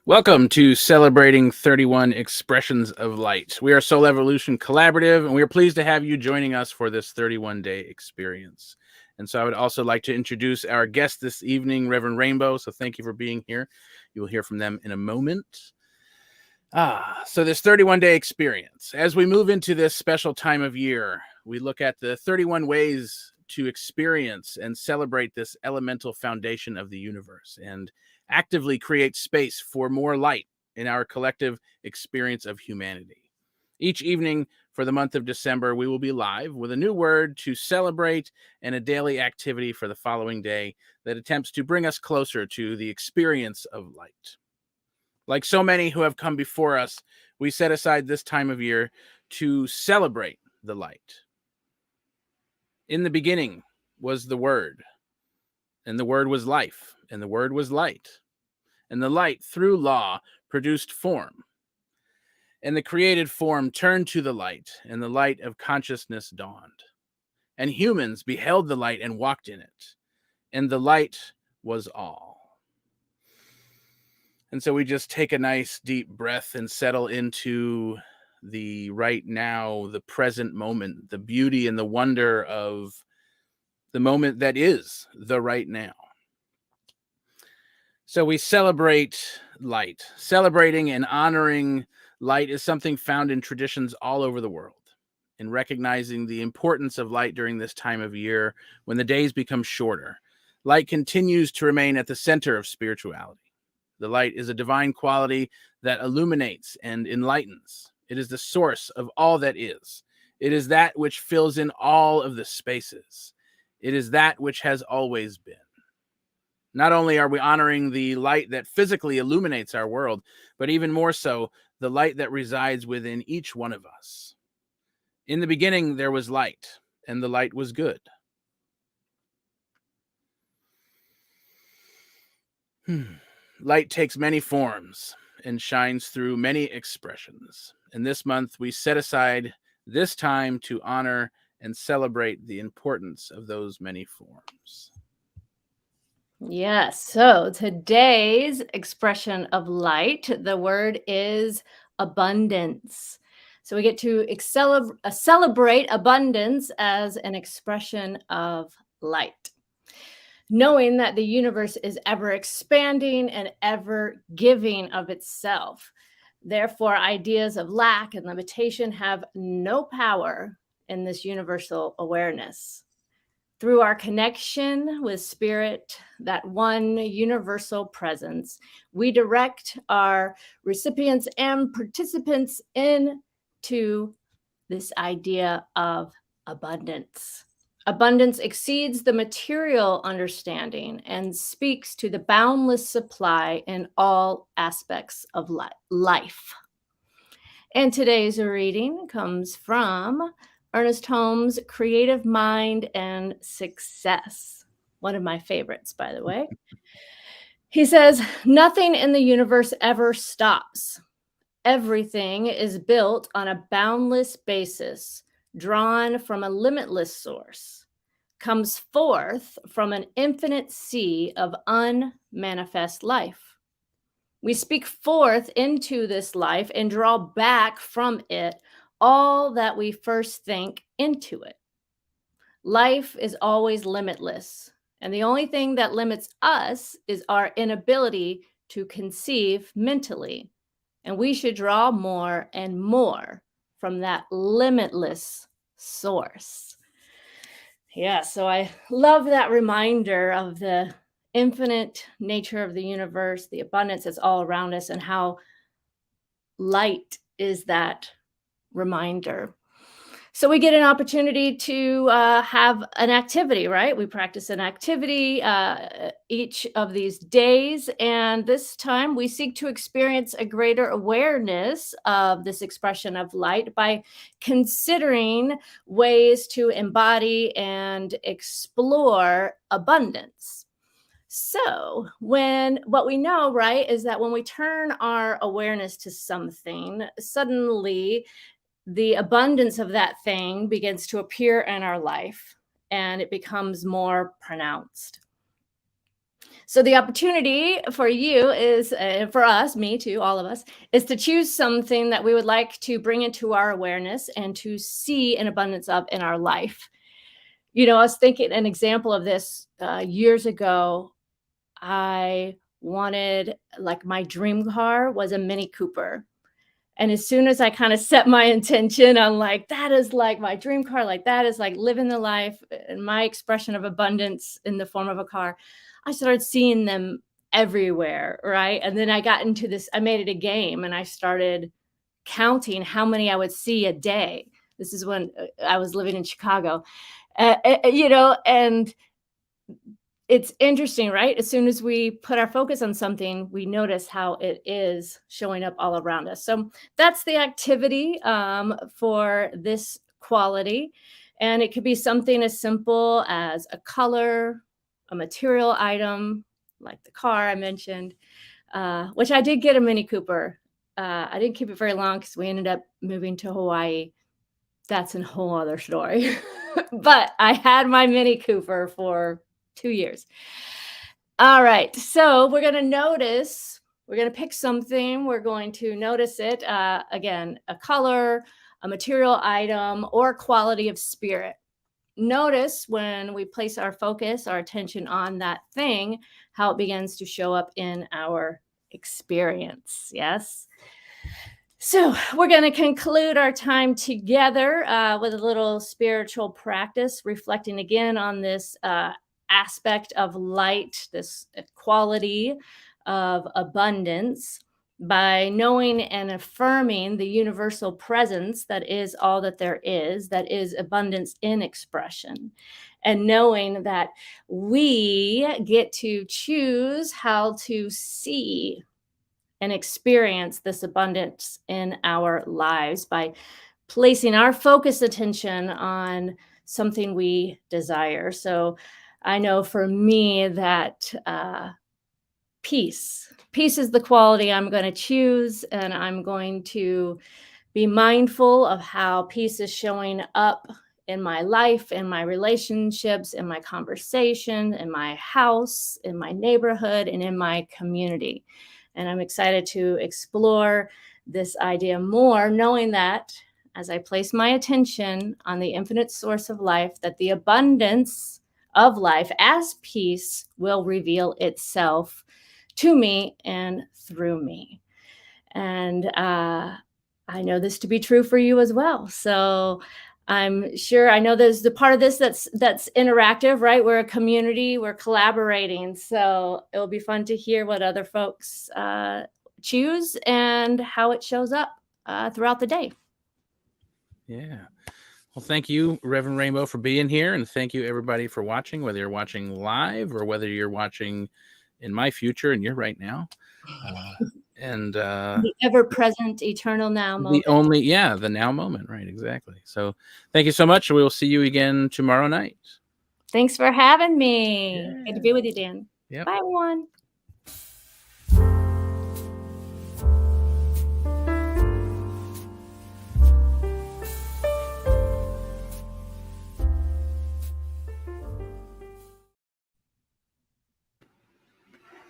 Welcome to Celebrating 31 Expressions of Light. We are Soul Evolution Collaborative, and we are pleased to have you joining us for this 31-day experience. And so I would also like to introduce our guest this evening, Reverend Rainbow. So thank you for being here. You will hear from them in a moment. So this 31-day experience. As we move into this special time of year, we look at the 31 ways to experience and celebrate this elemental foundation of the universe and actively create space for more light in our collective experience of humanity. Each evening for the month of December, we will be live with a new word to celebrate and a daily activity for the following day that attempts to bring us closer to the experience of light. Like so many who have come before us, we set aside this time of year to celebrate the light. In the beginning was the Word, and the Word was life, and the Word was light. And the light, through law, produced form. And the created form turned to the light, and the light of consciousness dawned. And humans beheld the light and walked in it, and the light was all. And so we just take a nice deep breath and settle into the right now, the present moment, the beauty and the wonder of the moment that is the right now. So we celebrate light. Celebrating and honoring light is something found in traditions all over the world. In recognizing the importance of light during this time of year, when the days become shorter, light continues to remain at the center of spirituality. The light is a divine quality that illuminates and enlightens. It is the source of all that is. It is that which fills in all of the spaces. It is that which has always been. Not only are we honoring the light that physically illuminates our world, but even more so, the light that resides within each one of us. In the beginning, there was light, and the light was good. Light takes many forms and shines through many expressions. And this month, we set aside this time to honor and celebrate the importance of those many forms. Yes. So today's expression of light, the word is abundance. So we get to celebrate abundance as an expression of light. Knowing that the universe is ever expanding and ever giving of itself. Therefore, ideas of lack and limitation have no power in this universal awareness. Through our connection with spirit, that one universal presence, we direct our recipients and participants into this idea of abundance. Abundance exceeds the material understanding and speaks to the boundless supply in all aspects of life. And today's reading comes from Ernest Holmes' Creative Mind and Success. One of my favorites, by the way. He says, nothing in the universe ever stops. Everything is built on a boundless basis, drawn from a limitless source, comes forth from an infinite sea of unmanifest life. We speak forth into this life and draw back from it all that we first think into it. Life is always limitless, and the only thing that limits us is our inability to conceive mentally, and we should draw more and more from that limitless source. Yeah, so I love that reminder of the infinite nature of the universe, the abundance that's all around us, and how light is that reminder. So we get an opportunity to have an activity, right? We practice an activity each of these days. And this time we seek to experience a greater awareness of this expression of light by considering ways to embody and explore abundance. So what we know, right, is that when we turn our awareness to something, suddenly the abundance of that thing begins to appear in our life and it becomes more pronounced. So the opportunity for you is, for us, me too, all of us, is to choose something that we would like to bring into our awareness and to see an abundance of in our life. I was thinking an example of this years ago. I wanted, like, my dream car was a Mini Cooper. And as soon as I kind of set my intention on, like, that is like my dream car, like that is like living the life and my expression of abundance in the form of a car, I started seeing them everywhere, right? And then I got into this, I made it a game and I started counting how many I would see a day. This is when I was living in Chicago, and it's interesting, right? As soon as we put our focus on something, we notice how it is showing up all around us. So that's the activity for this quality. And it could be something as simple as a color, a material item, like the car I mentioned, which I did get a Mini Cooper. I didn't keep it very long because we ended up moving to Hawaii. That's a whole other story. But I had my Mini Cooper for 2 years. All right. So we're going to pick something. We're going to notice it. Again, a color, a material item, or quality of spirit. Notice when we place our focus, our attention on that thing, how it begins to show up in our experience. Yes. So we're going to conclude our time together with a little spiritual practice, reflecting again on this aspect of light, this quality of abundance, by knowing and affirming the universal presence that is all that is abundance in expression, and knowing that we get to choose how to see and experience this abundance in our lives by placing our focus attention on something we desire. So I know for me that peace is the quality I'm going to choose, and I'm going to be mindful of how peace is showing up in my life, in my relationships, in my conversation, in my house, in my neighborhood, and in my community. And I'm excited to explore this idea more, knowing that as I place my attention on the infinite source of life, that the abundance of life as peace will reveal itself to me and through me. And I know this to be true for you as well. So I'm sure, I know there's the part of this that's interactive, right? We're a community, we're collaborating. So it'll be fun to hear what other folks choose and how it shows up throughout the day. Yeah. Well, thank you, Reverend Rainbow, for being here. And thank you, everybody, for watching, whether you're watching live or whether you're watching in my future and you're right now. The ever-present, eternal now moment. The now moment, right? Exactly. So thank you so much. We will see you again tomorrow night. Thanks for having me. Good to be with you, Dan. Yep. Bye, everyone.